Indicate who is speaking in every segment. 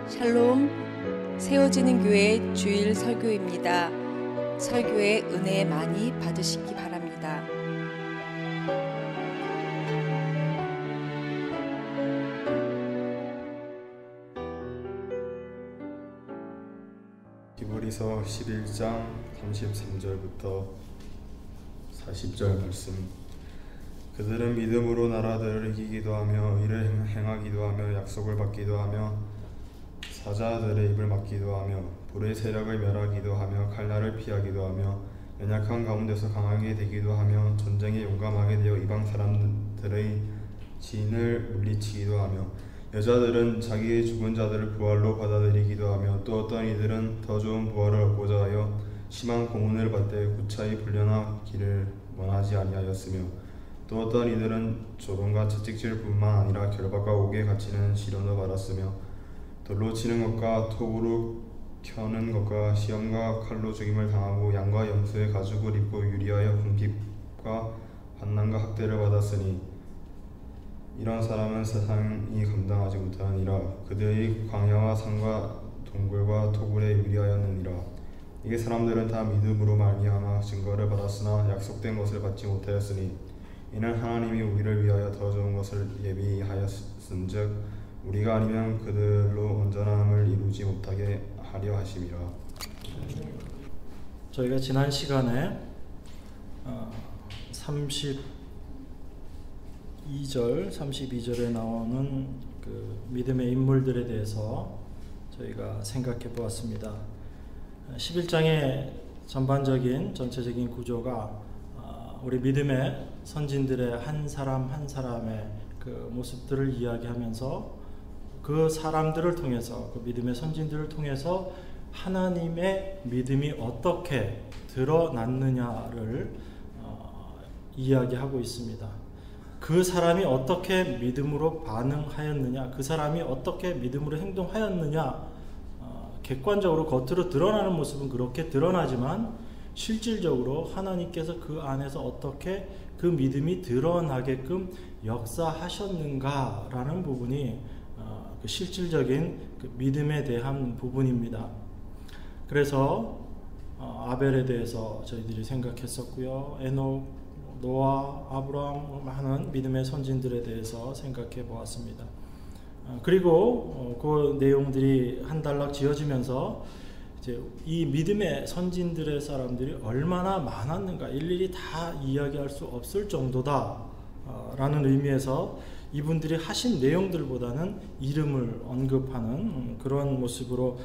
Speaker 1: 샬롬, 세워지는 교회 주일 설교입니다. 설교에 은혜 많이 받으시기 바랍니다.
Speaker 2: 히브리서 11장 33절부터 40절 말씀. 그들은 믿음으로 나라들을 이기기도 하며 일을 행하기도 하며 약속을 받기도 하며 사자들의 입을 막기도 하며 불의 세력을 멸하기도 하며 칼날을 피하기도 하며 연약한 가운데서 강하게 되기도 하며 전쟁에 용감하게 되어 이방 사람들의 진을 물리치기도 하며 여자들은 자기의 죽은 자들을 부활로 받아들이기도 하며 또 어떤 이들은 더 좋은 부활을 얻고자 하여 심한 고문을 받되 구차히 풀려나기를 원하지 아니하였으며 또 어떤 이들은 조롱과 채찍질 뿐만 아니라 결박과 옥에 갇히는 시련도 받았으며 돌로 치는 것과 톱으로 켜는 것과 시험과 칼로 죽임을 당하고 양과 염소의 가죽을 입고 유리하여 궁핍과 환난과 학대를 받았으니 이런 사람은 세상이 감당하지 못하느니라. 그들의 광야와 산과 동굴과 토굴에 유리하였느니라. 이게 사람들은 다 믿음으로 말미암아 증거를 받았으나 약속된 것을 받지 못하였으니 이는 하나님이 우리를 위하여 더 좋은 것을 예비하였은즉 우리가 아니면 그들로 온전함을 이루지 못하게 하려 하심이라.
Speaker 3: 저희가 지난 시간에 32절에 나오는 그 믿음의 인물들에 대해서 저희가 생각해 보았습니다. 11장의 전체적인 구조가 우리 믿음의 선진들의 한 사람 한 사람의 그 모습들을 이야기하면서 그 사람들을 통해서, 그 믿음의 선진들을 통해서 하나님의 믿음이 어떻게 드러났느냐를 이야기하고 있습니다. 그 사람이 어떻게 믿음으로 반응하였느냐, 그 사람이 어떻게 믿음으로 행동하였느냐, 객관적으로 겉으로 드러나는 모습은 그렇게 드러나지만 실질적으로 하나님께서 그 안에서 어떻게 그 믿음이 드러나게끔 역사하셨는가라는 부분이 그 실질적인 그 믿음에 대한 부분입니다. 그래서 아벨에 대해서 저희들이 생각했었고요. 에녹, 노아, 아브라함 많은 믿음의 선진들에 대해서 생각해 보았습니다. 그리고 그 내용들이 한 단락 지어지면서 이제 이 믿음의 선진들의 사람들이 얼마나 많았는가 일일이 다 이야기할 수 없을 정도다 라는 의미에서 이분들이 하신 내용들보다는 이름을 언급하는 그런 모습으로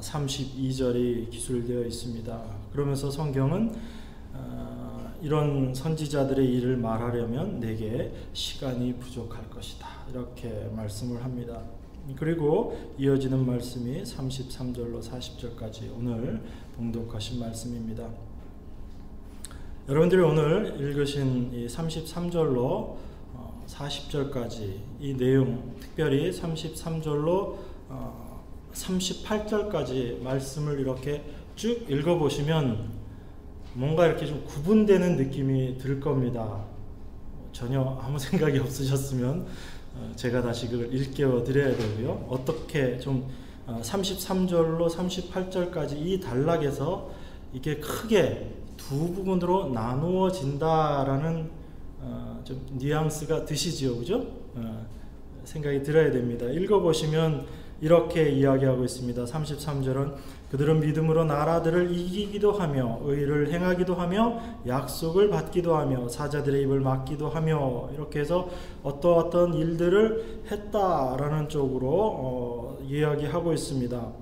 Speaker 3: 32절이 기술되어 있습니다. 그러면서 성경은 이런 선지자들의 일을 말하려면 내게 시간이 부족할 것이다 이렇게 말씀을 합니다. 그리고 이어지는 말씀이 33절로 40절까지 오늘 봉독하신 말씀입니다. 여러분들이 오늘 읽으신 이 33절로 40절까지 이 내용, 특별히 33절로 38절까지 말씀을 이렇게 쭉 읽어보시면 뭔가 이렇게 좀 구분되는 느낌이 들 겁니다. 전혀 아무 생각이 없으셨으면 제가 다시 그걸 일깨워 드려야 되고요. 어떻게 좀 33절로 38절까지 이 단락에서 이게 크게 두 부분으로 나누어진다라는 좀 뉘앙스가 드시지요, 그죠? 생각이 들어야 됩니다. 읽어보시면 이렇게 이야기하고 있습니다. 33절은 그들은 믿음으로 나라들을 이기기도 하며 의를 행하기도 하며 약속을 받기도 하며 사자들의 입을 막기도 하며 이렇게 해서 어떤 일들을 했다라는 쪽으로 이야기하고 있습니다.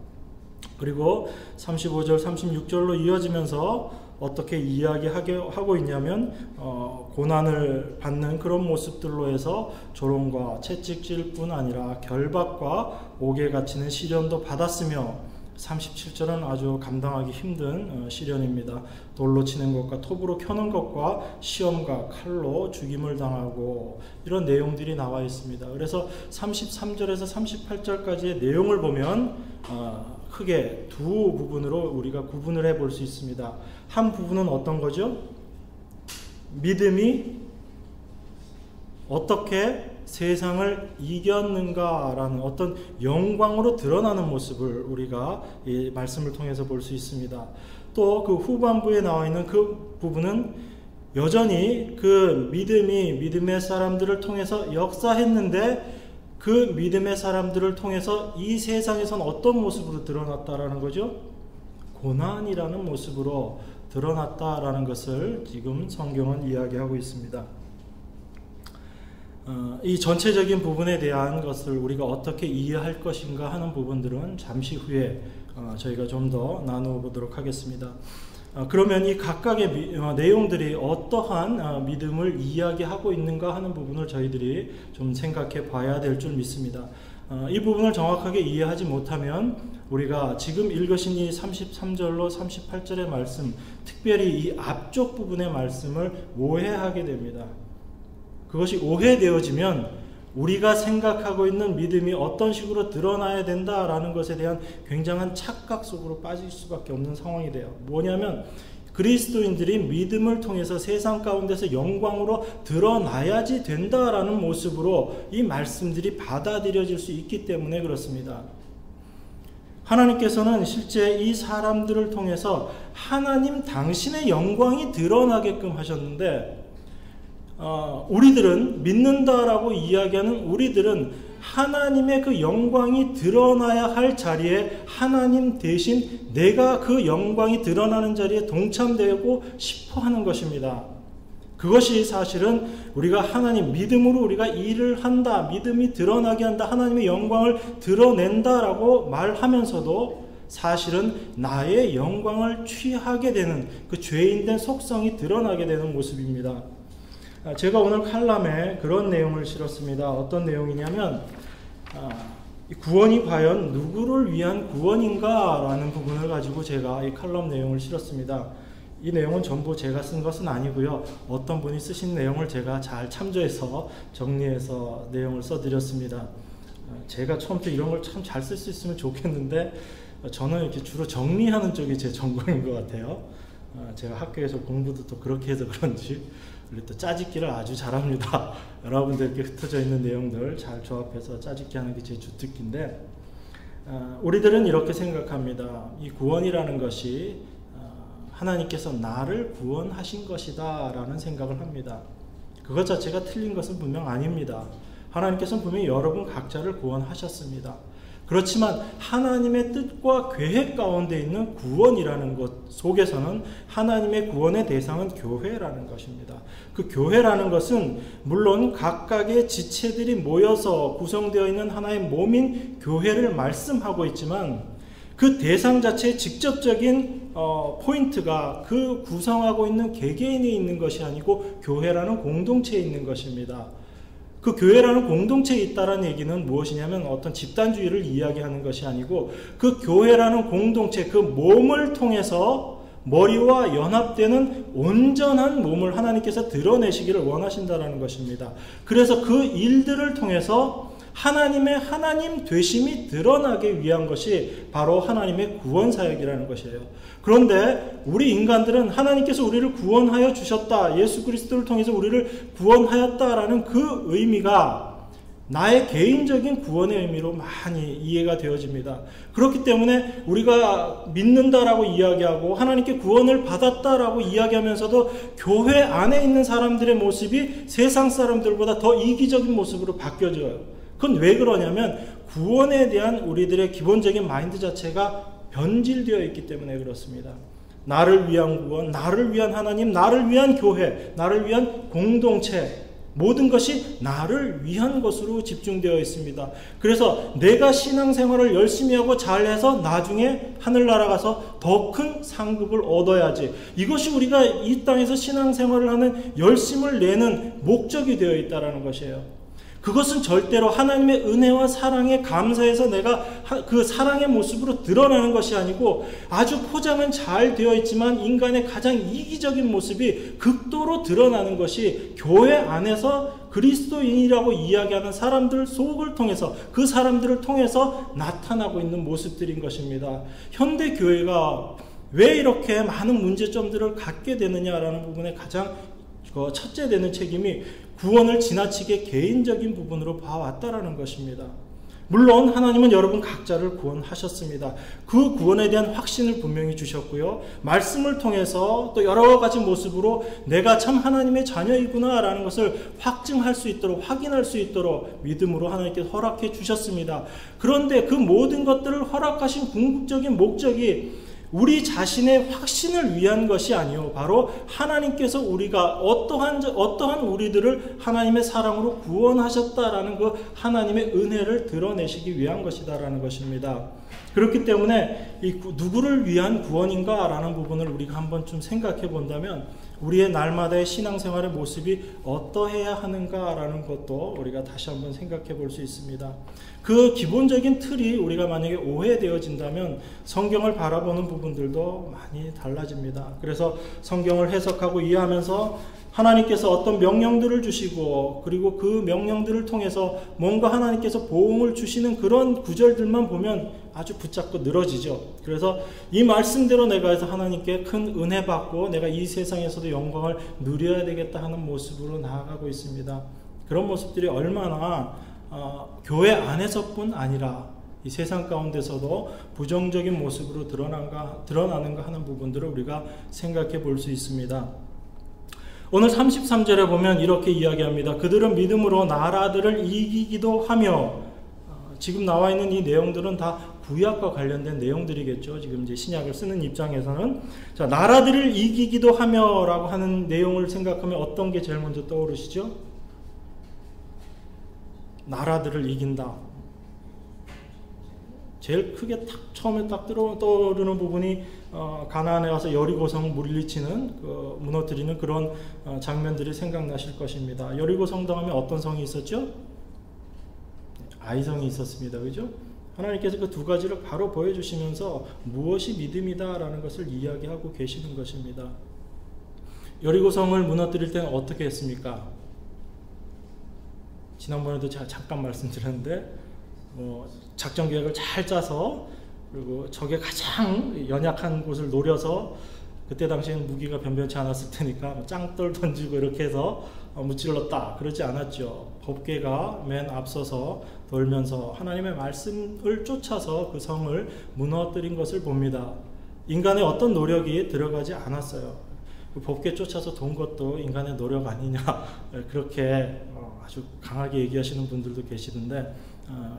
Speaker 3: 그리고 35절, 36절로 이어지면서 어떻게 이야기하고 있냐면 고난을 받는 그런 모습들로 해서 조롱과 채찍질뿐 아니라 결박과 옥에 갇히는 시련도 받았으며 37절은 아주 감당하기 힘든 시련입니다. 돌로 치는 것과 톱으로 켜는 것과 시험과 칼로 죽임을 당하고 이런 내용들이 나와 있습니다. 그래서 33절에서 38절까지의 내용을 보면 크게 두 부분으로 우리가 구분을 해볼 수 있습니다. 한 부분은 어떤 거죠? 믿음이 어떻게 세상을 이겼는가라는 어떤 영광으로 드러나는 모습을 우리가 이 말씀을 통해서 볼 수 있습니다. 또 그 후반부에 나와 있는 그 부분은 여전히 그 믿음의 사람들을 통해서 역사했는데 그 믿음의 사람들을 통해서 이 세상에선 어떤 모습으로 드러났다라는 거죠? 고난이라는 모습으로 드러났다라는 것을 지금 성경은 이야기하고 있습니다. 이 전체적인 부분에 대한 것을 우리가 어떻게 이해할 것인가 하는 부분들은 잠시 후에 저희가 좀 더 나누어 보도록 하겠습니다. 그러면 이 각각의 내용들이 어떠한 믿음을 이야기하고 있는가 하는 부분을 저희들이 좀 생각해 봐야 될 줄 믿습니다. 이 부분을 정확하게 이해하지 못하면 우리가 지금 읽으신 이 33절로 38절의 말씀, 특별히 이 앞쪽 부분의 말씀을 오해하게 됩니다. 그것이 오해되어지면 우리가 생각하고 있는 믿음이 어떤 식으로 드러나야 된다라는 것에 대한 굉장한 착각 속으로 빠질 수밖에 없는 상황이 돼요. 뭐냐면 그리스도인들이 믿음을 통해서 세상 가운데서 영광으로 드러나야지 된다라는 모습으로 이 말씀들이 받아들여질 수 있기 때문에 그렇습니다. 하나님께서는 실제 이 사람들을 통해서 하나님 당신의 영광이 드러나게끔 하셨는데 우리들은 믿는다라고 이야기하는 우리들은 하나님의 그 영광이 드러나야 할 자리에 하나님 대신 내가 그 영광이 드러나는 자리에 동참되고 싶어 하는 것입니다. 그것이 사실은 우리가 하나님 믿음으로 우리가 일을 한다, 믿음이 드러나게 한다, 하나님의 영광을 드러낸다라고 말하면서도 사실은 나의 영광을 취하게 되는 그 죄인된 속성이 드러나게 되는 모습입니다. 제가 오늘 칼럼에 그런 내용을 실었습니다. 어떤 내용이냐면 구원이 과연 누구를 위한 구원인가 라는 부분을 가지고 제가 이 칼럼 내용을 실었습니다. 이 내용은 전부 제가 쓴 것은 아니고요. 어떤 분이 쓰신 내용을 제가 잘 참조해서 정리해서 내용을 써드렸습니다. 제가 처음부터 이런 걸 참 잘 쓸 수 있으면 좋겠는데 저는 이렇게 주로 정리하는 쪽이 제 전공인 것 같아요. 제가 학교에서 공부도 또 그렇게 해서 그런지 우리 또 짜집기를 아주 잘합니다. 여러분들 이렇게 흩어져 있는 내용들 잘 조합해서 짜집기 하는 게 제 주특기인데 우리들은 이렇게 생각합니다. 이 구원이라는 것이 하나님께서 나를 구원하신 것이다 라는 생각을 합니다. 그것 자체가 틀린 것은 분명 아닙니다. 하나님께서는 분명히 여러분 각자를 구원하셨습니다. 그렇지만 하나님의 뜻과 계획 가운데 있는 구원이라는 것 속에서는 하나님의 구원의 대상은 교회라는 것입니다. 그 교회라는 것은 물론 각각의 지체들이 모여서 구성되어 있는 하나의 몸인 교회를 말씀하고 있지만 그 대상 자체의 직접적인 포인트가 그 구성하고 있는 개개인이 있는 것이 아니고 교회라는 공동체에 있는 것입니다. 그 교회라는 공동체에 있다는 얘기는 무엇이냐면 어떤 집단주의를 이야기하는 것이 아니고 그 교회라는 공동체, 그 몸을 통해서 머리와 연합되는 온전한 몸을 하나님께서 드러내시기를 원하신다는 것입니다. 그래서 그 일들을 통해서 하나님의 하나님 되심이 드러나기 위한 것이 바로 하나님의 구원 사역이라는 것이에요. 그런데 우리 인간들은 하나님께서 우리를 구원하여 주셨다, 예수 그리스도를 통해서 우리를 구원하였다라는 그 의미가 나의 개인적인 구원의 의미로 많이 이해가 되어집니다. 그렇기 때문에 우리가 믿는다라고 이야기하고 하나님께 구원을 받았다라고 이야기하면서도 교회 안에 있는 사람들의 모습이 세상 사람들보다 더 이기적인 모습으로 바뀌어져요. 그건 왜 그러냐면 구원에 대한 우리들의 기본적인 마인드 자체가 변질되어 있기 때문에 그렇습니다. 나를 위한 구원, 나를 위한 하나님, 나를 위한 교회, 나를 위한 공동체, 모든 것이 나를 위한 것으로 집중되어 있습니다. 그래서 내가 신앙생활을 열심히 하고 잘해서 나중에 하늘나라 가서 더 큰 상급을 얻어야지. 이것이 우리가 이 땅에서 신앙생활을 하는 열심을 내는 목적이 되어 있다는 것이에요. 그것은 절대로 하나님의 은혜와 사랑에 감사해서 내가 그 사랑의 모습으로 드러나는 것이 아니고 아주 포장은 잘 되어 있지만 인간의 가장 이기적인 모습이 극도로 드러나는 것이 교회 안에서 그리스도인이라고 이야기하는 사람들 속을 통해서 그 사람들을 통해서 나타나고 있는 모습들인 것입니다. 현대 교회가 왜 이렇게 많은 문제점들을 갖게 되느냐라는 부분에 가장 첫째 되는 책임이 구원을 지나치게 개인적인 부분으로 봐왔다라는 것입니다. 물론 하나님은 여러분 각자를 구원하셨습니다. 그 구원에 대한 확신을 분명히 주셨고요. 말씀을 통해서 또 여러 가지 모습으로 내가 참 하나님의 자녀이구나 라는 것을 확증할 수 있도록, 확인할 수 있도록 믿음으로 하나님께서 허락해 주셨습니다. 그런데 그 모든 것들을 허락하신 궁극적인 목적이 우리 자신의 확신을 위한 것이 아니요, 바로 하나님께서 우리가 어떠한 우리들을 하나님의 사랑으로 구원하셨다라는 그 하나님의 은혜를 드러내시기 위한 것이다라는 것입니다. 그렇기 때문에 이 누구를 위한 구원인가라는 부분을 우리가 한번 좀 생각해 본다면 우리의 날마다의 신앙생활의 모습이 어떠해야 하는가라는 것도 우리가 다시 한번 생각해 볼 수 있습니다. 그 기본적인 틀이 우리가 만약에 오해되어진다면 성경을 바라보는 부분들도 많이 달라집니다. 그래서 성경을 해석하고 이해하면서 하나님께서 어떤 명령들을 주시고 그리고 그 명령들을 통해서 뭔가 하나님께서 보응을 주시는 그런 구절들만 보면 아주 붙잡고 늘어지죠. 그래서 이 말씀대로 내가 해서 하나님께 큰 은혜 받고 내가 이 세상에서도 영광을 누려야 되겠다 하는 모습으로 나아가고 있습니다. 그런 모습들이 얼마나 교회 안에서뿐 아니라 이 세상 가운데서도 부정적인 모습으로 드러나는가 하는 부분들을 우리가 생각해 볼 수 있습니다. 오늘 33절에 보면 이렇게 이야기합니다. 그들은 믿음으로 나라들을 이기기도 하며, 지금 나와 있는 이 내용들은 다 구약과 관련된 내용들이겠죠. 지금 이제 신약을 쓰는 입장에서는. 자, 나라들을 이기기도 하며 라고 하는 내용을 생각하면 어떤 게 제일 먼저 떠오르시죠? 나라들을 이긴다. 제일 크게 처음에 딱 떠오르는 부분이 가나안에 와서 여리고성을 물리치는 무너뜨리는 그런 장면들이 생각나실 것입니다. 여리고성 다음에 어떤 성이 있었죠? 아이성이 있었습니다. 그죠? 하나님께서 그 두 가지를 바로 보여주시면서 무엇이 믿음이다라는 것을 이야기하고 계시는 것입니다. 여리고성을 무너뜨릴 때는 어떻게 했습니까? 지난번에도 제가 잠깐 말씀드렸는데 작전 계획을 잘 짜서 그리고 적의 가장 연약한 곳을 노려서 그때 당시에는 무기가 변변치 않았을 테니까 짱돌 던지고 이렇게 해서 무찔렀다. 그러지 않았죠. 법궤가 맨 앞서서 돌면서 하나님의 말씀을 쫓아서 그 성을 무너뜨린 것을 봅니다. 인간의 어떤 노력이 들어가지 않았어요. 그 법궤 쫓아서 돈 것도 인간의 노력 아니냐 그렇게 아주 강하게 얘기하시는 분들도 계시던데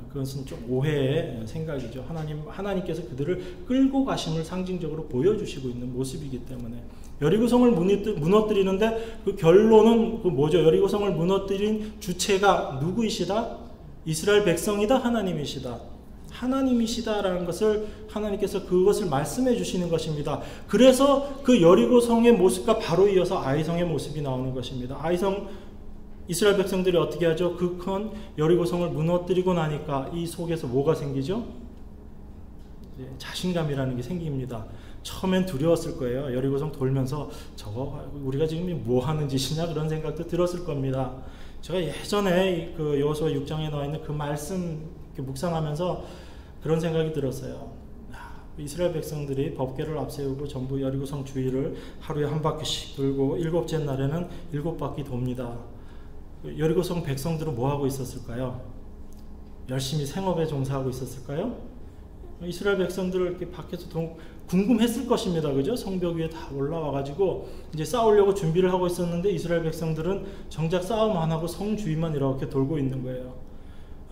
Speaker 3: 그것은 좀 오해의 생각이죠. 하나님께서 그들을 끌고 가심을 상징적으로 보여주시고 있는 모습이기 때문에 여리고성을 무너뜨리는데 그 결론은 뭐죠? 여리고성을 무너뜨린 주체가 누구이시다? 이스라엘 백성이다? 하나님이시다? 하나님이시다라는 것을 하나님께서 그것을 말씀해 주시는 것입니다. 그래서 그 여리고성의 모습과 바로 이어서 아이성의 모습이 나오는 것입니다. 이스라엘 백성들이 어떻게 하죠? 그 큰 여리고성을 무너뜨리고 나니까 이 속에서 뭐가 생기죠? 자신감이라는 게 생깁니다. 처음엔 두려웠을 거예요. 여리고성 돌면서 저거 우리가 지금 뭐 하는 짓이냐 그런 생각도 들었을 겁니다. 제가 예전에 그 여호수아 6장에 나와 있는 그 말씀 묵상하면서 그런 생각이 들었어요. 이스라엘 백성들이 법궤를 앞세우고 전부 여리고성 주위를 하루에 한 바퀴씩 돌고 일곱째 날에는 7바퀴 돕니다. 여리고성 백성들은 뭐 하고 있었을까요? 열심히 생업에 종사하고 있었을까요? 이스라엘 백성들을 이렇게 밖에서 궁금했을 것입니다. 그죠? 성벽 위에 다 올라와가지고 이제 싸우려고 준비를 하고 있었는데 이스라엘 백성들은 정작 싸움 안 하고 성 주위만 이렇게 돌고 있는 거예요.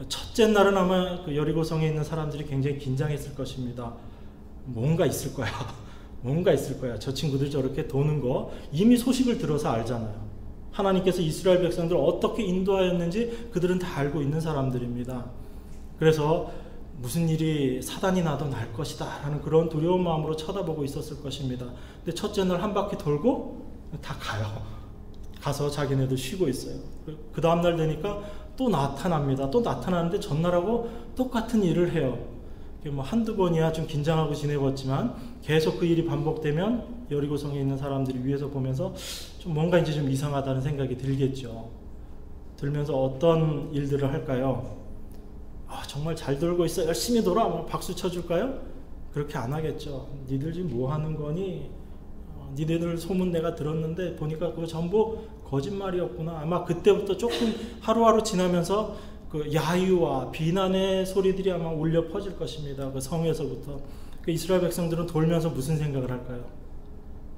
Speaker 3: 첫째 날은 아마 그 여리고성에 있는 사람들이 굉장히 긴장했을 것입니다. 뭔가 있을 거야. 뭔가 있을 거야. 저 친구들 저렇게 도는 거 이미 소식을 들어서 알잖아요. 하나님께서 이스라엘 백성들을 어떻게 인도하였는지 그들은 다 알고 있는 사람들입니다. 그래서 무슨 일이 사단이 나도 날 것이다 라는 그런 두려운 마음으로 쳐다보고 있었을 것입니다. 근데 첫째 날 한 바퀴 돌고 다 가요. 가서 자기네들 쉬고 있어요. 그 다음날 되니까 또 나타납니다. 또 나타나는데 전날하고 똑같은 일을 해요. 뭐 한두 번이야 좀 긴장하고 지내봤지만 계속 그 일이 반복되면 여리고성에 있는 사람들이 위에서 보면서 좀 뭔가 이제 좀 이상하다는 생각이 들겠죠. 들면서 어떤 일들을 할까요? 정말 잘 돌고 있어. 열심히 돌아. 박수 쳐줄까요? 그렇게 안 하겠죠. 니들 지금 뭐 하는 거니? 니네들 소문 내가 들었는데 보니까 그거 전부 거짓말이었구나. 아마 그때부터 조금 하루하루 지나면서 그 야유와 비난의 소리들이 아마 울려 퍼질 것입니다. 그 성에서부터. 그 이스라엘 백성들은 돌면서 무슨 생각을 할까요?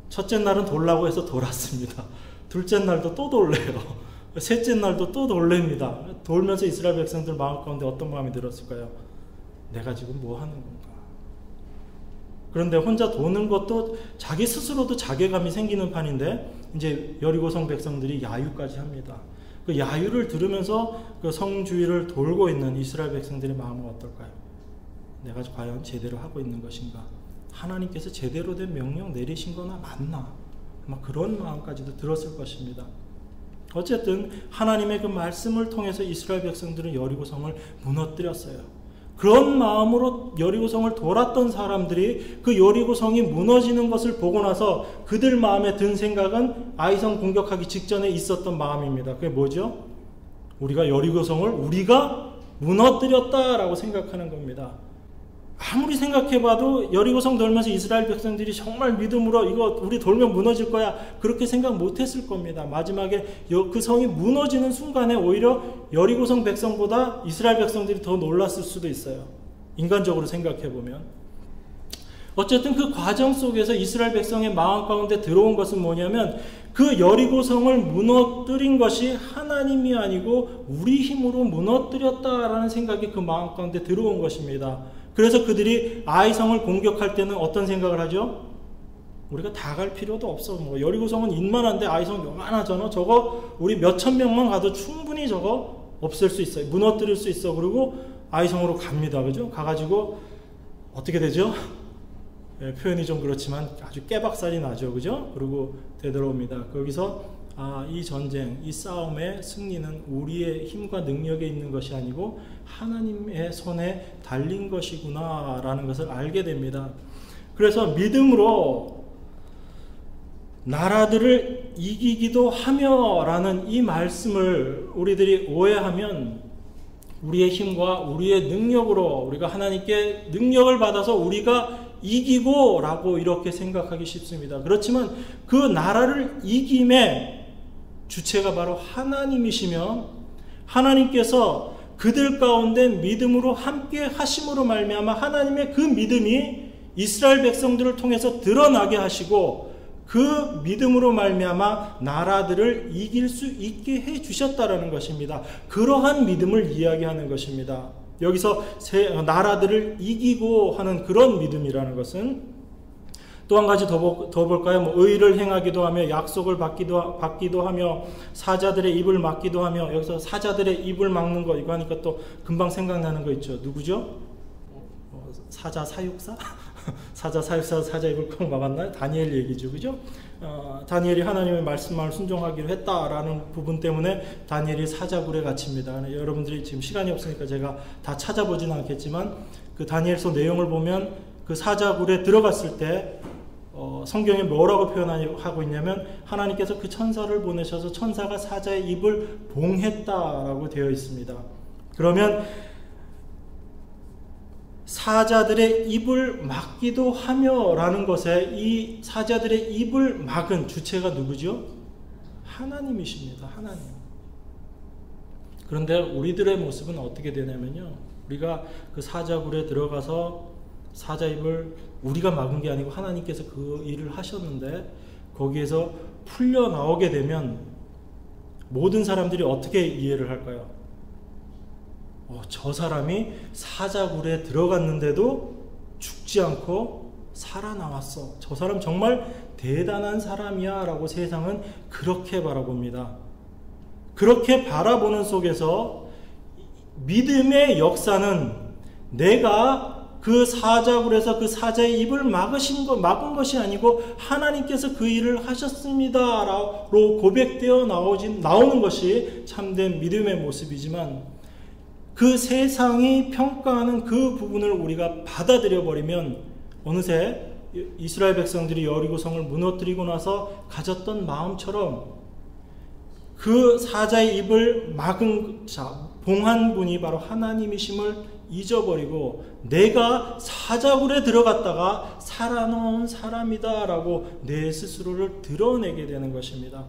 Speaker 3: 첫째 날은 돌라고 해서 돌았습니다. 둘째 날도 또 돌래요. 셋째 날도 또 돌립니다. 돌면서 이스라엘 백성들 마음 가운데 어떤 마음이 들었을까요? 내가 지금 뭐 하는 건가? 그런데 혼자 도는 것도 자기 스스로도 자괴감이 생기는 판인데 이제 여리고성 백성들이 야유까지 합니다. 그 야유를 들으면서 그 성 주위를 돌고 있는 이스라엘 백성들의 마음은 어떨까요? 내가 과연 제대로 하고 있는 것인가? 하나님께서 제대로 된 명령 내리신 거나 맞나? 아마 그런 마음까지도 들었을 것입니다. 어쨌든 하나님의 그 말씀을 통해서 이스라엘 백성들은 여리고성을 무너뜨렸어요. 그런 마음으로 여리고성을 돌았던 사람들이 그 여리고성이 무너지는 것을 보고 나서 그들 마음에 든 생각은 아이성 공격하기 직전에 있었던 마음입니다. 그게 뭐죠? 우리가 여리고성을 우리가 무너뜨렸다라고 생각하는 겁니다. 아무리 생각해봐도 여리고성 돌면서 이스라엘 백성들이 정말 믿음으로 이거 우리 돌면 무너질 거야 그렇게 생각 못했을 겁니다. 마지막에 그 성이 무너지는 순간에 오히려 여리고성 백성보다 이스라엘 백성들이 더 놀랐을 수도 있어요. 인간적으로 생각해보면. 어쨌든 그 과정 속에서 이스라엘 백성의 마음 가운데 들어온 것은 뭐냐면 그 여리고성을 무너뜨린 것이 하나님이 아니고 우리 힘으로 무너뜨렸다라는 생각이 그 마음 가운데 들어온 것입니다. 그래서 그들이 아이성을 공격할 때는 어떤 생각을 하죠? 우리가 다 갈 필요도 없어. 뭐 여리고성은 인만한데 아이성 요만하잖아. 저거 우리 몇천 명만 가도 충분히 저거 없앨 수 있어요. 무너뜨릴 수 있어. 그리고 아이성으로 갑니다. 그죠? 가가지고 어떻게 되죠? 예, 표현이 좀 그렇지만 아주 깨박살이 나죠. 그죠? 그리고 되돌아옵니다. 거기서 이 전쟁, 이 싸움의 승리는 우리의 힘과 능력에 있는 것이 아니고 하나님의 손에 달린 것이구나 라는 것을 알게 됩니다. 그래서 믿음으로 나라들을 이기기도 하며 라는 이 말씀을 우리들이 오해하면 우리의 힘과 우리의 능력으로 우리가 하나님께 능력을 받아서 우리가 이기고 라고 이렇게 생각하기 쉽습니다. 그렇지만 그 나라를 이김의 주체가 바로 하나님이시며 하나님께서 그들 가운데 믿음으로 함께 하심으로 말미암아 하나님의 그 믿음이 이스라엘 백성들을 통해서 드러나게 하시고 그 믿음으로 말미암아 나라들을 이길 수 있게 해 주셨다라는 것입니다. 그러한 믿음을 이야기하는 것입니다. 여기서 나라들을 이기고 하는 그런 믿음이라는 것은 또 한 가지 더 볼까요? 뭐 의를 행하기도 하며 약속을 받기도 하며 사자들의 입을 막기도 하며 여기서 사자들의 입을 막는 거 이거 하니까 또 금방 생각나는 거 있죠. 누구죠? 사자 사육사? 사자 사육사 사자 입을 꽉 막았나요? 다니엘 얘기죠. 그죠? 다니엘이 하나님의 말씀만 순종하기로 했다라는 부분 때문에 다니엘이 사자굴에 갇힙니다. 여러분들이 지금 시간이 없으니까 제가 다 찾아보진 않겠지만 그 다니엘서 내용을 보면 그 사자굴에 들어갔을 때 성경에 뭐라고 표현하고 있냐면 하나님께서 그 천사를 보내셔서 천사가 사자의 입을 봉했다라고 되어 있습니다. 그러면 사자들의 입을 막기도 하며 라는 것에 이 사자들의 입을 막은 주체가 누구죠? 하나님이십니다. 하나님. 그런데 우리들의 모습은 어떻게 되냐면요, 우리가 그 사자굴에 들어가서 사자 입을 우리가 막은 게 아니고 하나님께서 그 일을 하셨는데 거기에서 풀려 나오게 되면 모든 사람들이 어떻게 이해를 할까요? 저 사람이 사자굴에 들어갔는데도 죽지 않고 살아나왔어. 저 사람 정말 대단한 사람이야 라고 세상은 그렇게 바라봅니다. 그렇게 바라보는 속에서 믿음의 역사는 내가 그 사자굴에서 그 사자의 입을 막은 것이 아니고 하나님께서 그 일을 하셨습니다 라고 고백되어 나오는 것이 참된 믿음의 모습이지만 그 세상이 평가하는 그 부분을 우리가 받아들여 버리면 어느새 이스라엘 백성들이 여리고성을 무너뜨리고 나서 가졌던 마음처럼 그 사자의 입을 봉한 분이 바로 하나님이심을 잊어버리고 내가 사자굴에 들어갔다가 살아나온 사람이다 라고 내 스스로를 드러내게 되는 것입니다.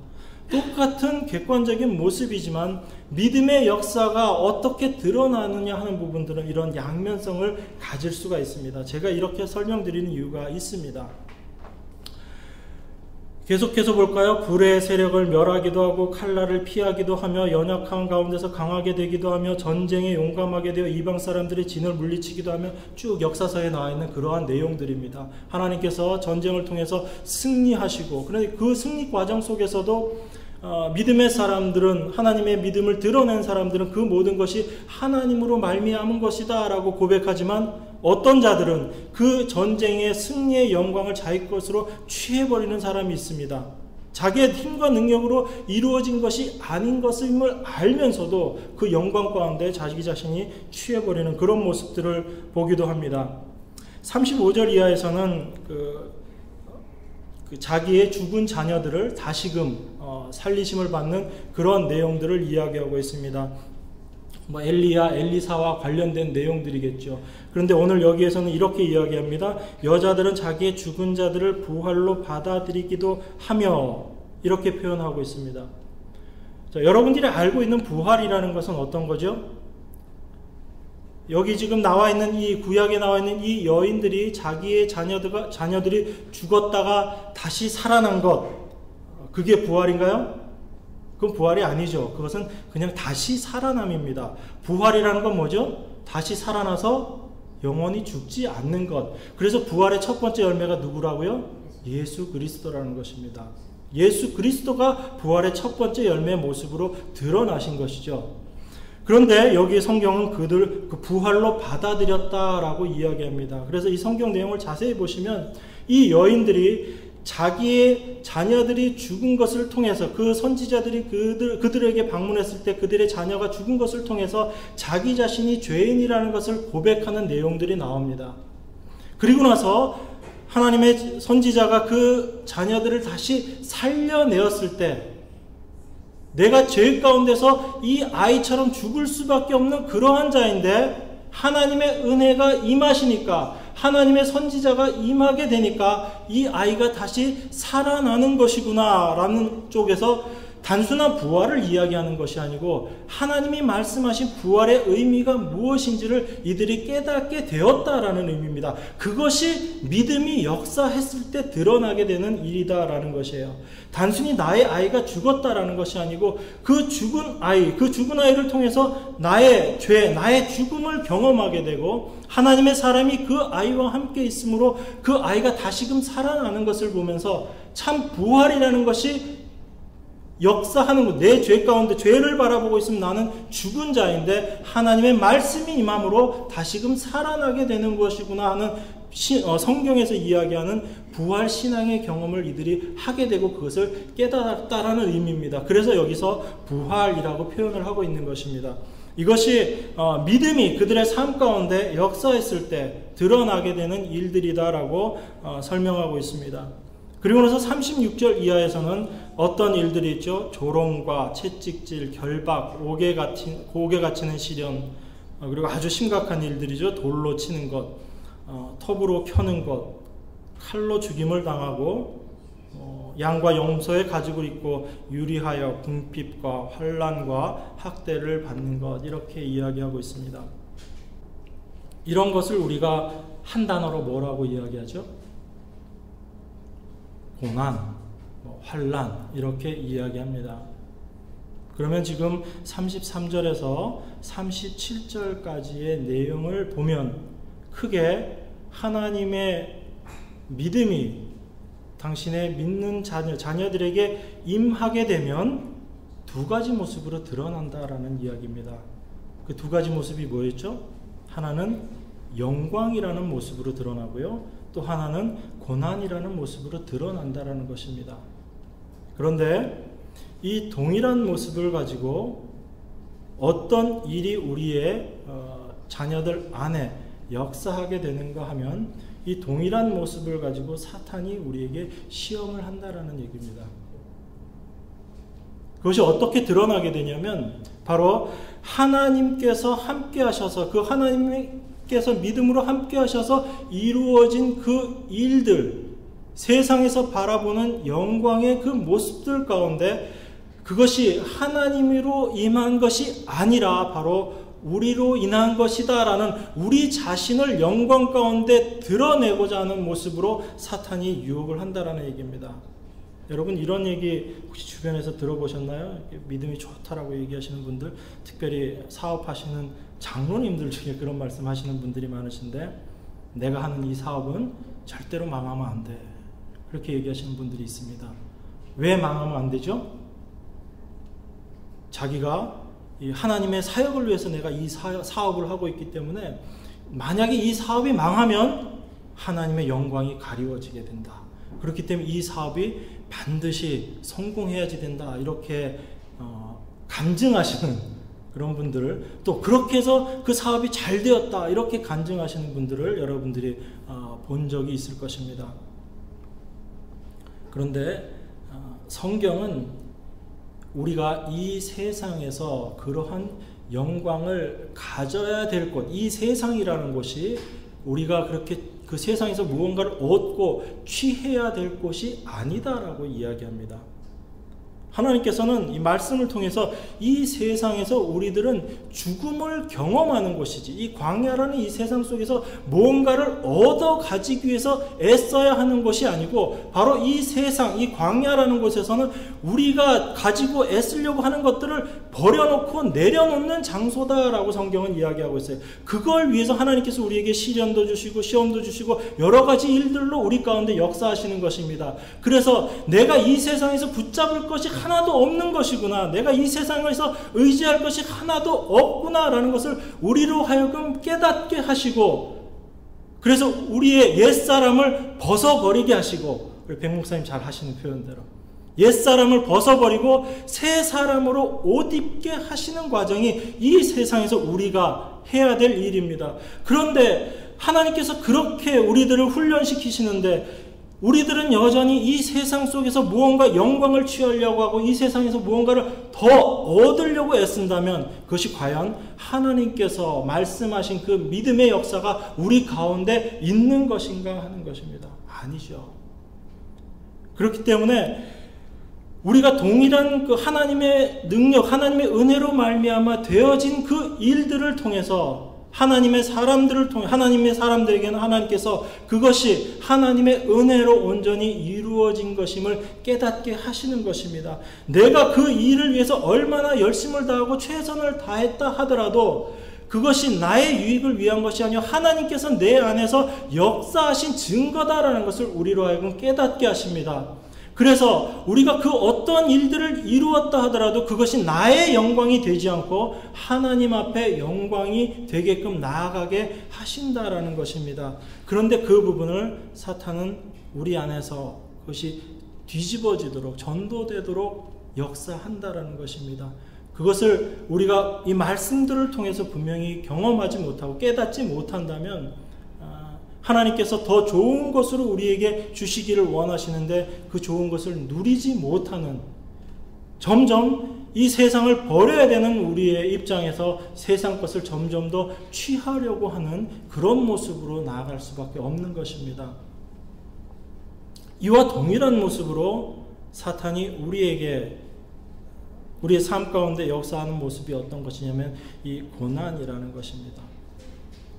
Speaker 3: 똑같은 객관적인 모습이지만 믿음의 역사가 어떻게 드러나느냐 하는 부분들은 이런 양면성을 가질 수가 있습니다. 제가 이렇게 설명드리는 이유가 있습니다. 계속해서 볼까요? 불의 세력을 멸하기도 하고 칼날을 피하기도 하며 연약한 가운데서 강하게 되기도 하며 전쟁에 용감하게 되어 이방 사람들의 진을 물리치기도 하며 쭉 역사서에 나와 있는 그러한 내용들입니다. 하나님께서 전쟁을 통해서 승리하시고 그런데 그 승리 과정 속에서도 믿음의 사람들은 하나님의 믿음을 드러낸 사람들은 그 모든 것이 하나님으로 말미암은 것이다 라고 고백하지만 어떤 자들은 그 전쟁의 승리의 영광을 자기 것으로 취해버리는 사람이 있습니다. 자기의 힘과 능력으로 이루어진 것이 아닌 것임을 알면서도 그 영광 가운데 자기 자신이 취해버리는 그런 모습들을 보기도 합니다. 35절 이하에서는 자기의 죽은 자녀들을 다시금 살리심을 받는 그런 내용들을 이야기하고 있습니다. 엘리야, 엘리사와 관련된 내용들이겠죠. 그런데 오늘 여기에서는 이렇게 이야기합니다. 여자들은 자기의 죽은 자들을 부활로 받아들이기도 하며 이렇게 표현하고 있습니다. 자, 여러분들이 알고 있는 부활이라는 것은 어떤 거죠? 여기 지금 나와 있는 이 구약에 나와 있는 이 여인들이 자기의 자녀들이 죽었다가 다시 살아난 것, 그게 부활인가요? 그건 부활이 아니죠. 그것은 그냥 다시 살아남입니다. 부활이라는 건 뭐죠? 다시 살아나서 영원히 죽지 않는 것. 그래서 부활의 첫 번째 열매가 누구라고요? 예수 그리스도라는 것입니다. 예수 그리스도가 부활의 첫 번째 열매의 모습으로 드러나신 것이죠. 그런데 여기 성경은 그 부활로 받아들였다라고 이야기합니다. 그래서 이 성경 내용을 자세히 보시면 이 여인들이 자기의 자녀들이 죽은 것을 통해서 그 선지자들이 그들에게 방문했을 때 그들의 자녀가 죽은 것을 통해서 자기 자신이 죄인이라는 것을 고백하는 내용들이 나옵니다. 그리고 나서 하나님의 선지자가 그 자녀들을 다시 살려내었을 때 내가 죄 가운데서 이 아이처럼 죽을 수밖에 없는 그러한 자인데 하나님의 은혜가 임하시니까 하나님의 선지자가 임하게 되니까 이 아이가 다시 살아나는 것이구나 라는 쪽에서 단순한 부활을 이야기하는 것이 아니고 하나님이 말씀하신 부활의 의미가 무엇인지를 이들이 깨닫게 되었다라는 의미입니다. 그것이 믿음이 역사했을 때 드러나게 되는 일이다라는 것이에요. 단순히 나의 아이가 죽었다라는 것이 아니고 그 죽은 아이를 통해서 나의 죄, 나의 죽음을 경험하게 되고 하나님의 사람이 그 아이와 함께 있으므로 그 아이가 다시금 살아나는 것을 보면서 참 부활이라는 것이 역사하는 것, 내 죄 가운데 죄를 바라보고 있으면 나는 죽은 자인데 하나님의 말씀이 임함으로 다시금 살아나게 되는 것이구나 하는 성경에서 이야기하는 부활 신앙의 경험을 이들이 하게 되고 그것을 깨달았다라는 의미입니다. 그래서 여기서 부활이라고 표현을 하고 있는 것입니다. 이것이 믿음이 그들의 삶 가운데 역사했을 때 드러나게 되는 일들이다라고 설명하고 있습니다. 그리고 나서 36절 이하에서는 어떤 일들이 있죠? 조롱과 채찍질, 결박, 옥에 갇히는 시련, 그리고 아주 심각한 일들이죠. 돌로 치는 것, 톱으로 켜는 것, 칼로 죽임을 당하고 양과 염소의 가죽을 입고 유리하여 궁핍과 환난과 학대를 받는 것, 이렇게 이야기하고 있습니다. 이런 것을 우리가 한 단어로 뭐라고 이야기하죠? 고난, 환난, 이렇게 이야기합니다. 그러면 지금 33절에서 37절까지의 내용을 보면 크게 하나님의 믿음이 당신의 믿는 자녀들에게 임하게 되면 두 가지 모습으로 드러난다라는 이야기입니다. 그 두 가지 모습이 뭐였죠? 하나는 영광이라는 모습으로 드러나고요. 또 하나는 고난이라는 모습으로 드러난다라는 것입니다. 그런데 이 동일한 모습을 가지고 어떤 일이 우리의 자녀들 안에 역사하게 되는가 하면 이 동일한 모습을 가지고 사탄이 우리에게 시험을 한다라는 얘기입니다. 그것이 어떻게 드러나게 되냐면 바로 하나님께서 함께 하셔서 그 하나님께서 믿음으로 함께 하셔서 이루어진 그 일들, 세상에서 바라보는 영광의 그 모습들 가운데 그것이 하나님으로 임한 것이 아니라 바로 우리로 인한 것이다 라는 우리 자신을 영광 가운데 드러내고자 하는 모습으로 사탄이 유혹을 한다라는 얘기입니다. 여러분 이런 얘기 혹시 주변에서 들어보셨나요? 믿음이 좋다라고 얘기하시는 분들, 특별히 사업하시는 장로님들 중에 그런 말씀 하시는 분들이 많으신데, 내가 하는 이 사업은 절대로 망하면 안 돼, 그렇게 얘기하시는 분들이 있습니다. 왜 망하면 안 되죠? 자기가 이 하나님의 사역을 위해서 내가 이 사업을 하고 있기 때문에 만약에 이 사업이 망하면 하나님의 영광이 가리워지게 된다. 그렇기 때문에 이 사업이 반드시 성공해야지 된다. 이렇게 간증하시는 그런 분들을, 또 그렇게 해서 그 사업이 잘 되었다 이렇게 간증하시는 분들을 여러분들이 본 적이 있을 것입니다. 그런데 성경은 우리가 이 세상에서 그러한 영광을 가져야 될 곳, 이 세상이라는 곳이 우리가 그렇게 그 세상에서 무언가를 얻고 취해야 될 곳이 아니다라고 이야기합니다. 하나님께서는 이 말씀을 통해서 이 세상에서 우리들은 죽음을 경험하는 곳이지, 이 광야라는 이 세상 속에서 무언가를 얻어 가지기 위해서 애써야 하는 것이 아니고, 바로 이 세상, 이 광야라는 곳에서는 우리가 가지고 애쓰려고 하는 것들을 버려놓고 내려놓는 장소다라고 성경은 이야기하고 있어요. 그걸 위해서 하나님께서 우리에게 시련도 주시고 시험도 주시고 여러 가지 일들로 우리 가운데 역사하시는 것입니다. 그래서 내가 이 세상에서 붙잡을 것이 하나도 없는 것이구나, 내가 이 세상에서 의지할 것이 하나도 없구나 라는 것을 우리로 하여금 깨닫게 하시고, 그래서 우리의 옛사람을 벗어버리게 하시고, 우리 백 목사님 잘 하시는 표현대로 옛사람을 벗어버리고 새 사람으로 옷 입게 하시는 과정이 이 세상에서 우리가 해야 될 일입니다. 그런데 하나님께서 그렇게 우리들을 훈련시키시는데 우리들은 여전히 이 세상 속에서 무언가 영광을 취하려고 하고 이 세상에서 무언가를 더 얻으려고 애쓴다면 그것이 과연 하나님께서 말씀하신 그 믿음의 역사가 우리 가운데 있는 것인가 하는 것입니다. 아니죠. 그렇기 때문에 우리가 동일한 그 하나님의 능력, 하나님의 은혜로 말미암아 되어진 그 일들을 통해서 하나님의 사람들을 통해 하나님의 사람들에게는 하나님께서 그것이 하나님의 은혜로 온전히 이루어진 것임을 깨닫게 하시는 것입니다. 내가 그 일을 위해서 얼마나 열심을 다하고 최선을 다했다 하더라도 그것이 나의 유익을 위한 것이 아니라 하나님께서 내 안에서 역사하신 증거다라는 것을 우리로 하여금 깨닫게 하십니다. 그래서 우리가 그 어떤 일들을 이루었다 하더라도 그것이 나의 영광이 되지 않고 하나님 앞에 영광이 되게끔 나아가게 하신다라는 것입니다. 그런데 그 부분을 사탄은 우리 안에서 그것이 뒤집어지도록 전도되도록 역사한다라는 것입니다. 그것을 우리가 이 말씀들을 통해서 분명히 경험하지 못하고 깨닫지 못한다면 하나님께서 더 좋은 것으로 우리에게 주시기를 원하시는데 그 좋은 것을 누리지 못하는, 점점 이 세상을 버려야 되는 우리의 입장에서 세상 것을 점점 더 취하려고 하는 그런 모습으로 나아갈 수밖에 없는 것입니다. 이와 동일한 모습으로 사탄이 우리에게 우리의 삶 가운데 역사하는 모습이 어떤 것이냐면 이 고난이라는 것입니다.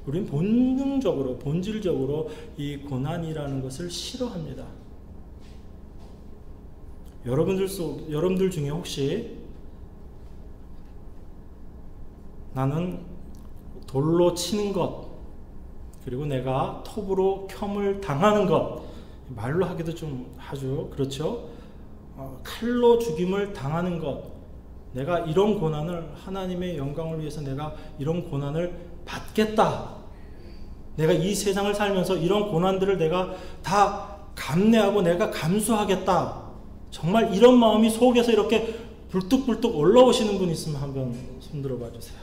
Speaker 3: 우리는 본능적으로, 본질적으로 이 고난이라는 것을 싫어합니다. 여러분들 중에 혹시 나는 돌로 치는 것, 그리고 내가 톱으로 켬을 당하는 것, 말로 하기도 좀 아주 그렇죠. 칼로 죽임을 당하는 것, 내가 이런 고난을, 하나님의 영광을 위해서 내가 이런 고난을 받겠다, 내가 이 세상을 살면서 이런 고난들을 내가 다 감내하고 내가 감수하겠다, 정말 이런 마음이 속에서 이렇게 불뚝불뚝 올라오시는 분 있으면 한번 손들어 봐 주세요.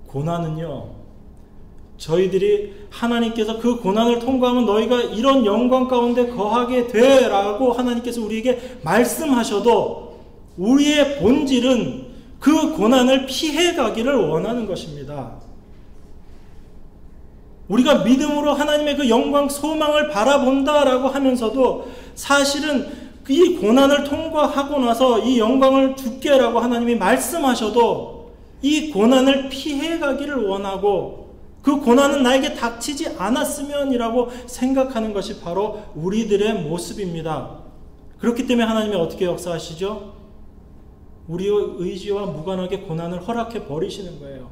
Speaker 3: 고난은요, 저희들이 하나님께서 그 고난을 통과하면 너희가 이런 영광 가운데 거하게 돼 라고 하나님께서 우리에게 말씀하셔도 우리의 본질은 그 고난을 피해 가기를 원하는 것입니다. 우리가 믿음으로 하나님의 그 영광 소망을 바라본다라고 하면서도 사실은 이 고난을 통과하고 나서 이 영광을 주께라고 하나님이 말씀하셔도 이 고난을 피해 가기를 원하고 그 고난은 나에게 닥치지 않았으면이라고 생각하는 것이 바로 우리들의 모습입니다. 그렇기 때문에 하나님이 어떻게 역사하시죠? 우리의 의지와 무관하게 고난을 허락해 버리시는 거예요.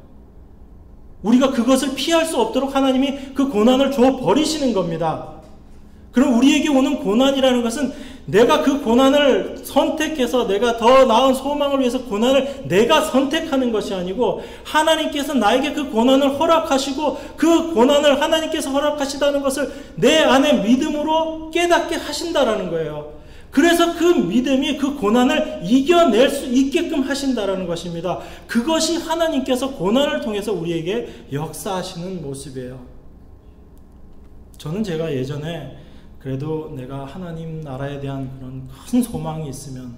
Speaker 3: 우리가 그것을 피할 수 없도록 하나님이 그 고난을 줘 버리시는 겁니다. 그럼 우리에게 오는 고난이라는 것은 내가 그 고난을 선택해서 내가 더 나은 소망을 위해서 고난을 내가 선택하는 것이 아니고 하나님께서 나에게 그 고난을 허락하시고 그 고난을 하나님께서 허락하시다는 것을 내 안에 믿음으로 깨닫게 하신다라는 거예요. 그래서 그 믿음이 그 고난을 이겨낼 수 있게끔 하신다라는 것입니다. 그것이 하나님께서 고난을 통해서 우리에게 역사하시는 모습이에요. 저는 제가 예전에 그래도 내가 하나님 나라에 대한 그런 큰 소망이 있으면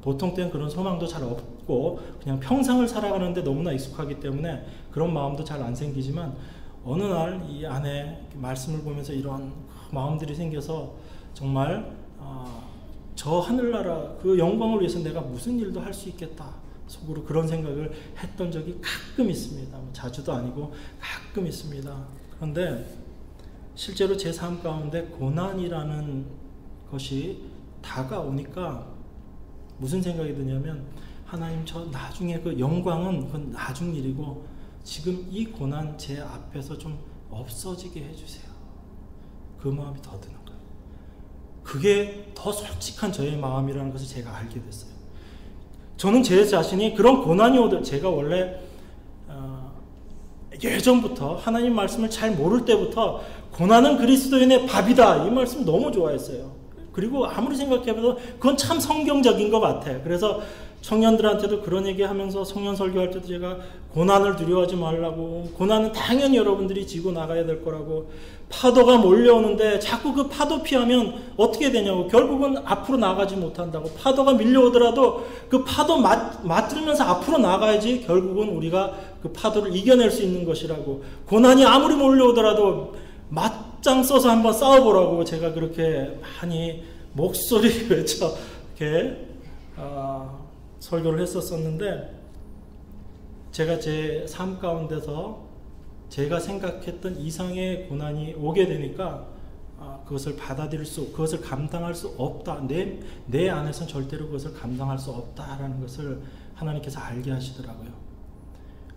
Speaker 3: 보통 때는 그런 소망도 잘 없고 그냥 평생을 살아가는데 너무나 익숙하기 때문에 그런 마음도 잘 안 생기지만 어느 날 이 안에 말씀을 보면서 이런 마음들이 생겨서 정말 저 하늘나라 그 영광을 위해서 내가 무슨 일도 할 수 있겠다 속으로 그런 생각을 했던 적이 가끔 있습니다. 자주도 아니고 가끔 있습니다. 그런데 실제로 제 삶 가운데 고난이라는 것이 다가오니까 무슨 생각이 드냐면 하나님 저 나중에 그 영광은 그건 나중 일이고 지금 이 고난 제 앞에서 좀 없어지게 해주세요. 그 마음이 더 드는 거예요. 그게 더 솔직한 저의 마음이라는 것을 제가 알게 됐어요. 저는 제 자신이 그런 고난이 오던 제가 원래 예전부터 하나님 말씀을 잘 모를 때부터 고난은 그리스도인의 밥이다 이 말씀 너무 좋아했어요. 그리고 아무리 생각해봐도 그건 참 성경적인 것 같아요. 그래서 청년들한테도 그런 얘기하면서 청년 설교할 때도 제가 고난을 두려워하지 말라고, 고난은 당연히 여러분들이 지고 나가야 될 거라고, 파도가 몰려오는데 자꾸 그 파도 피하면 어떻게 되냐고, 결국은 앞으로 나가지 못한다고. 파도가 밀려오더라도 그 파도 맞들면서 앞으로 나가야지 결국은 우리가 그 파도를 이겨낼 수 있는 것이라고. 고난이 아무리 몰려오더라도 맞짱 써서 한번 싸워보라고 제가 그렇게 많이 목소리 외쳐 이렇게 설교를 했었었는데, 제가 제 삶 가운데서 제가 생각했던 이상의 고난이 오게 되니까 그것을 받아들일 그것을 감당할 수 없다. 내 안에서는 절대로 그것을 감당할 수 없다라는 것을 하나님께서 알게 하시더라고요.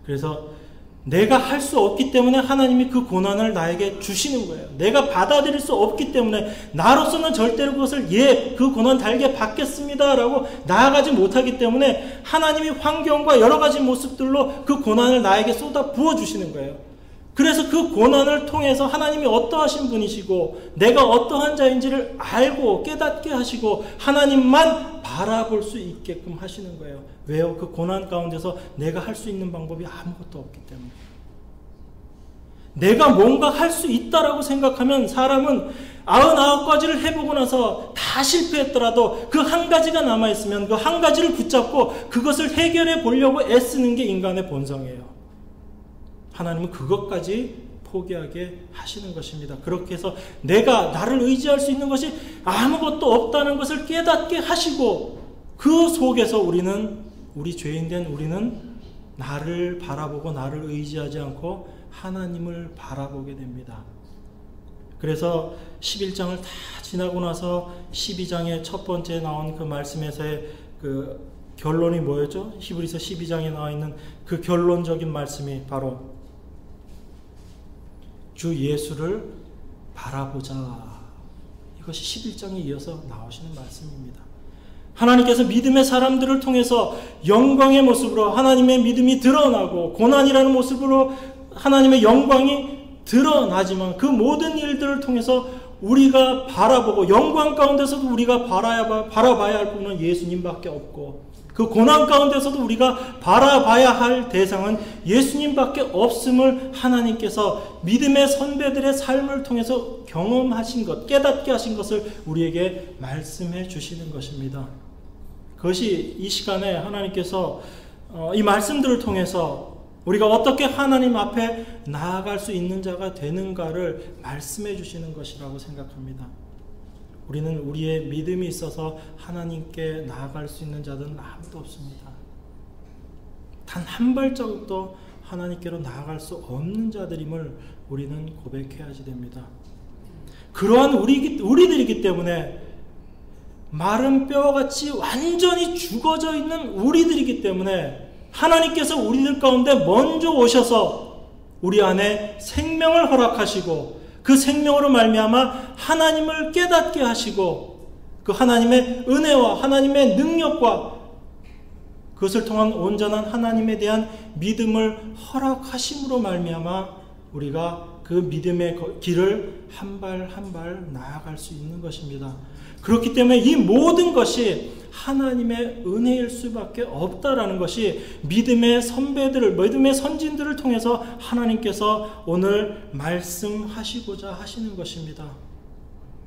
Speaker 3: 그래서 내가 할 수 없기 때문에 하나님이 그 고난을 나에게 주시는 거예요. 내가 받아들일 수 없기 때문에 나로서는 절대로 그것을 그 고난 달게 받겠습니다라고 나아가지 못하기 때문에 하나님이 환경과 여러 가지 모습들로 그 고난을 나에게 쏟아 부어주시는 거예요. 그래서 그 고난을 통해서 하나님이 어떠하신 분이시고 내가 어떠한 자인지를 알고 깨닫게 하시고 하나님만 바라볼 수 있게끔 하시는 거예요. 왜요? 그 고난 가운데서 내가 할 수 있는 방법이 아무것도 없기 때문에. 내가 뭔가 할 수 있다라고 생각하면 사람은 99가지를 해보고 나서 다 실패했더라도 그 한 가지가 남아있으면 그 한 가지를 붙잡고 그것을 해결해 보려고 애쓰는 게 인간의 본성이에요. 하나님은 그것까지 포기하게 하시는 것입니다. 그렇게 해서 내가 나를 의지할 수 있는 것이 아무것도 없다는 것을 깨닫게 하시고 그 속에서 우리 죄인된 우리는 나를 바라보고 나를 의지하지 않고 하나님을 바라보게 됩니다. 그래서 11장을 다 지나고 나서 12장의 첫 번째 나온 그 말씀에서의 그 결론이 뭐였죠? 히브리서 12장에 나와 있는 그 결론적인 말씀이 바로 주 예수를 바라보자. 이것이 11장에 이어서 나오시는 말씀입니다. 하나님께서 믿음의 사람들을 통해서 영광의 모습으로 하나님의 믿음이 드러나고 고난이라는 모습으로 하나님의 영광이 드러나지만 그 모든 일들을 통해서 우리가 바라보고 영광 가운데서도 우리가 바라봐야 할 분은 예수님밖에 없고 그 고난 가운데서도 우리가 바라봐야 할 대상은 예수님밖에 없음을 하나님께서 믿음의 선배들의 삶을 통해서 경험하신 것, 깨닫게 하신 것을 우리에게 말씀해 주시는 것입니다. 그것이 이 시간에 하나님께서 이 말씀들을 통해서 우리가 어떻게 하나님 앞에 나아갈 수 있는 자가 되는가를 말씀해 주시는 것이라고 생각합니다. 우리는 우리의 믿음이 있어서 하나님께 나아갈 수 있는 자들은 아무도 없습니다. 단 한 발자국도 하나님께로 나아갈 수 없는 자들임을 우리는 고백해야지 됩니다. 그러한 우리들이기 때문에 마른 뼈와 같이 완전히 죽어져 있는 우리들이기 때문에 하나님께서 우리들 가운데 먼저 오셔서 우리 안에 생명을 허락하시고 그 생명으로 말미암아 하나님을 깨닫게 하시고 그 하나님의 은혜와 하나님의 능력과 그것을 통한 온전한 하나님에 대한 믿음을 허락하심으로 말미암아 우리가 그 믿음의 길을 한 발 한 발 나아갈 수 있는 것입니다. 그렇기 때문에 이 모든 것이 하나님의 은혜일 수밖에 없다라는 것이 믿음의 선진들을 통해서 하나님께서 오늘 말씀하시고자 하시는 것입니다.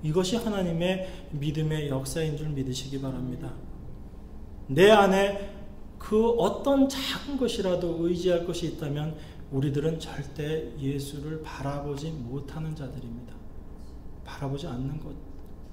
Speaker 3: 이것이 하나님의 믿음의 역사인 줄 믿으시기 바랍니다. 내 안에 그 어떤 작은 것이라도 의지할 것이 있다면 우리들은 절대 예수를 바라보지 못하는 자들입니다. 바라보지 않는 것,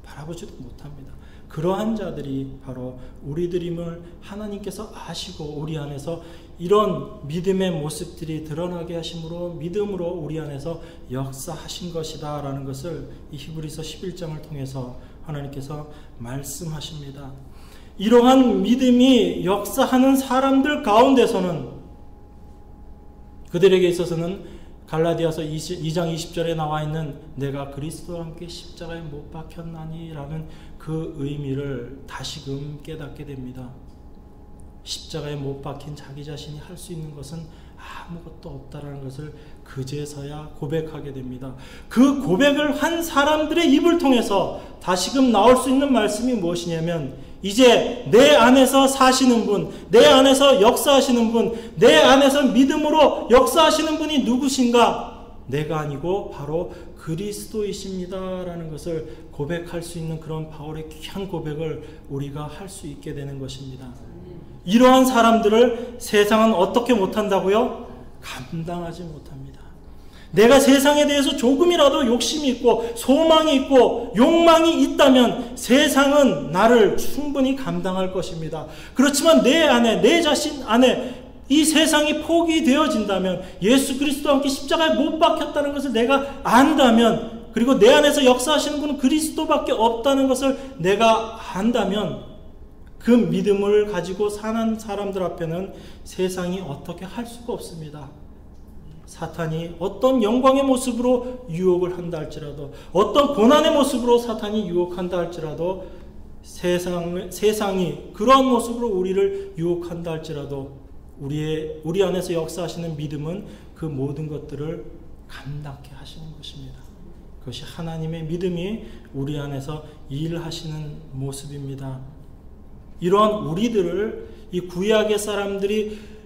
Speaker 3: 바라보지도 못합니다. 그러한 자들이 바로 우리들임을 하나님께서 아시고 우리 안에서 이런 믿음의 모습들이 드러나게 하심으로 믿음으로 우리 안에서 역사하신 것이다 라는 것을 이 히브리서 11장을 통해서 하나님께서 말씀하십니다. 이러한 믿음이 역사하는 사람들 가운데서는 그들에게 있어서는 갈라디아서 2장 20절에 나와 있는 내가 그리스도와 함께 십자가에 못 박혔나니 라는 그 의미를 다시금 깨닫게 됩니다. 십자가에 못 박힌 자기 자신이 할 수 있는 것은 아무것도 없다라는 것을 그제서야 고백하게 됩니다. 그 고백을 한 사람들의 입을 통해서 다시금 나올 수 있는 말씀이 무엇이냐면 이제 내 안에서 사시는 분, 내 안에서 역사하시는 분, 내 안에서 믿음으로 역사하시는 분이 누구신가? 내가 아니고 바로 그리스도이십니다 라는 것을 고백할 수 있는 그런 바울의 귀한 고백을 우리가 할 수 있게 되는 것입니다. 이러한 사람들을 세상은 어떻게 못한다고요? 감당하지 못합니다. 내가 세상에 대해서 조금이라도 욕심이 있고 소망이 있고 욕망이 있다면 세상은 나를 충분히 감당할 것입니다. 그렇지만 내 안에, 내 자신 안에 이 세상이 포기되어진다면 예수 그리스도와 함께 십자가에 못 박혔다는 것을 내가 안다면 그리고 내 안에서 역사하시는 분은 그리스도밖에 없다는 것을 내가 안다면 그 믿음을 가지고 사는 사람들 앞에는 세상이 어떻게 할 수가 없습니다. 사탄이 어떤 영광의 모습으로 유혹을 한다 할지라도 어떤 고난의 모습으로 사탄이 유혹한다 할지라도 세상이 그러한 모습으로 우리를 유혹한다 할지라도 우리 안에서 역사하시는 믿음은 그 모든 것들을 감당케 하시는 것입니다. 그것이 하나님의 믿음이 우리 안에서 일하시는 모습입니다. 이러한 우리들을 이 구약의 사람들이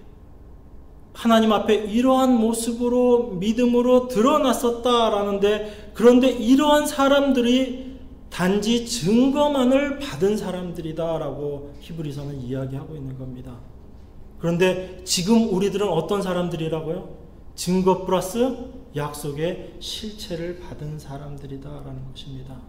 Speaker 3: 하나님 앞에 이러한 모습으로 믿음으로 드러났었다라는데 그런데 이러한 사람들이 단지 증거만을 받은 사람들이다라고 히브리서는 이야기하고 있는 겁니다. 그런데 지금 우리들은 어떤 사람들이라고요? 증거 플러스 약속의 실체를 받은 사람들이다라는 것입니다.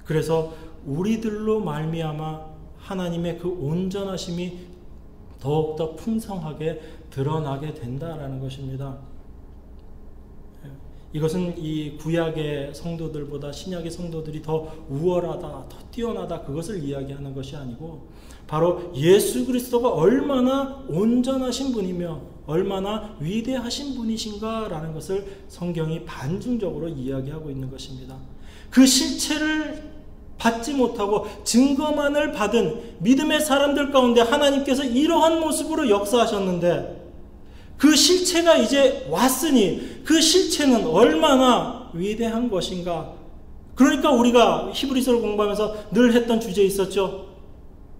Speaker 3: 그래서 우리들로 말미암아 하나님의 그 온전하심이 더욱더 풍성하게 드러나게 된다라는 것입니다. 이것은 이 구약의 성도들보다 신약의 성도들이 더 우월하다, 더 뛰어나다 그것을 이야기하는 것이 아니고 바로 예수 그리스도가 얼마나 온전하신 분이며 얼마나 위대하신 분이신가라는 것을 성경이 반증적으로 이야기하고 있는 것입니다. 그 실체를 받지 못하고 증거만을 받은 믿음의 사람들 가운데 하나님께서 이러한 모습으로 역사하셨는데 그 실체가 이제 왔으니 그 실체는 얼마나 위대한 것인가. 그러니까 우리가 히브리서를 공부하면서 늘 했던 주제에 있었죠.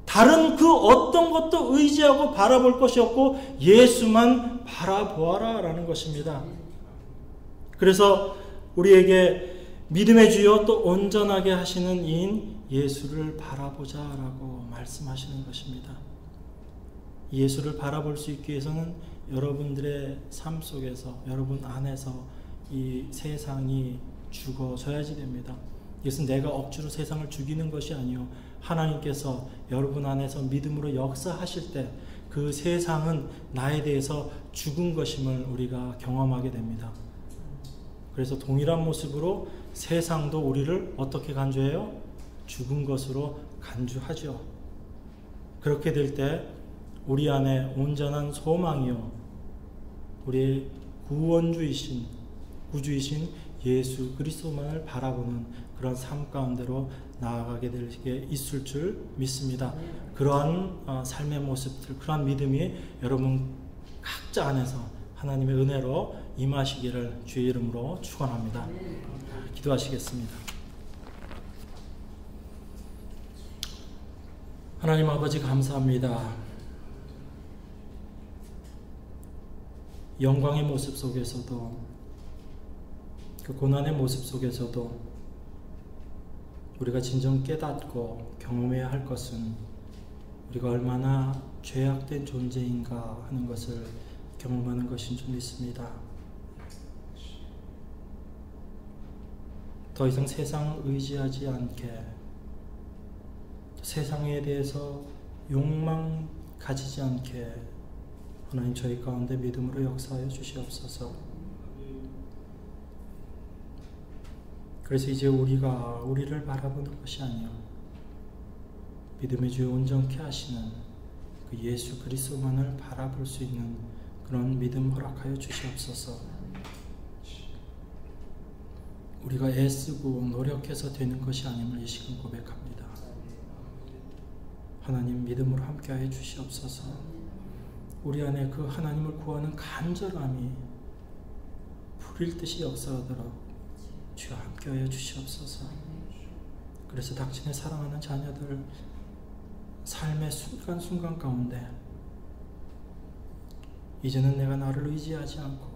Speaker 3: 다른 그 어떤 것도 의지하고 바라볼 것이 없고 예수만 바라보아라 라는 것입니다. 그래서 우리에게 믿음의 주요 또 온전하게 하시는 이인 예수를 바라보자라고 말씀하시는 것입니다. 예수를 바라볼 수 있기 위해서는 여러분들의 삶 속에서, 여러분 안에서 이 세상이 죽어져야지 됩니다. 이것은 내가 억지로 세상을 죽이는 것이 아니요, 하나님께서 여러분 안에서 믿음으로 역사하실 때 그 세상은 나에 대해서 죽은 것임을 우리가 경험하게 됩니다. 그래서 동일한 모습으로 세상도 우리를 어떻게 간주해요? 죽은 것으로 간주하죠. 그렇게 될 때 우리 안에 온전한 소망이요, 우리의 구주이신 예수 그리스도만을 바라보는 그런 삶 가운데로 나아가게 될 게 있을 줄 믿습니다. 그러한 삶의 모습들, 그러한 믿음이 여러분 각자 안에서 하나님의 은혜로 임하시기를 주의 이름으로 축원합니다. 기도하시겠습니다. 하나님 아버지 감사합니다. 영광의 모습 속에서도, 그 고난의 모습 속에서도 우리가 진정 깨닫고 경험해야 할 것은 우리가 얼마나 죄악된 존재인가 하는 것을 경험하는 것인 줄 믿습니다. 더 이상 세상을 의지하지 않게, 세상에 대해서 욕망 가지지 않게 하나님 저희 가운데 믿음으로 역사하여 주시옵소서. 그래서 이제 우리가 우리를 바라보는 것이 아니요, 믿음의 주여 온전케 하시는 그 예수 그리스도만을 바라볼 수 있는 그런 믿음 허락하여 주시옵소서. 우리가 애쓰고 노력해서 되는 것이 아님을 이 시간 고백합니다. 하나님 믿음으로 함께하여 주시옵소서. 우리 안에 그 하나님을 구하는 간절함이 불일 듯이 역사하도록 주여 함께하여 주시옵소서. 그래서 당신의 사랑하는 자녀들 삶의 순간순간 가운데 이제는 내가 나를 의지하지 않고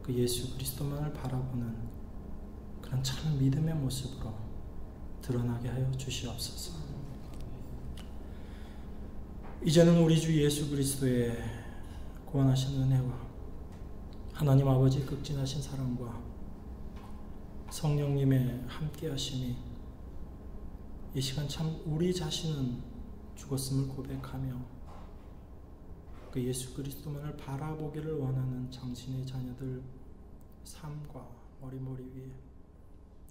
Speaker 3: 그 예수 그리스도만을 바라보는 그런 참 믿음의 모습으로 드러나게 하여 주시옵소서. 이제는 우리 주 예수 그리스도의 구원하신 은혜와 하나님 아버지 극진하신 사랑과 성령님의 함께하심이 이 시간 참 우리 자신은 죽었음을 고백하며 그 예수 그리스도만을 바라보기를 원하는 당신의 자녀들 삶과 머리머리 위에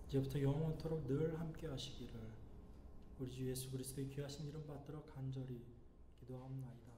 Speaker 3: 이제부터 영원토록 늘 함께하시기를 우리 주 예수 그리스도의 귀하신 이름 받들어 간절히 기도하옵나이다.